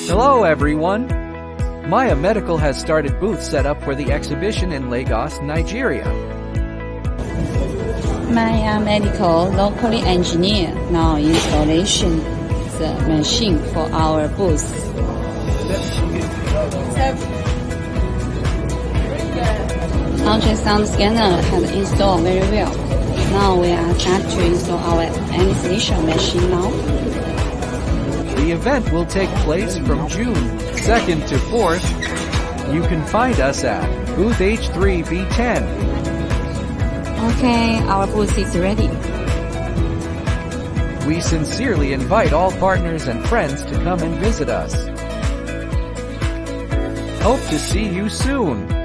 Hello everyone! Maya Medical has started booth setup for the exhibition in Lagos, Nigeria. Maya Medical locally engineer now installation the machine for our booth. Ultrasound scanner has installed very well. Now we are start to install our anesthesia machine now. The event will take place from June 2nd to 4th. You can find us at Booth H3.B10. Okay, our booth is ready. We sincerely invite all partners and friends to come and visit us. Hope to see you soon.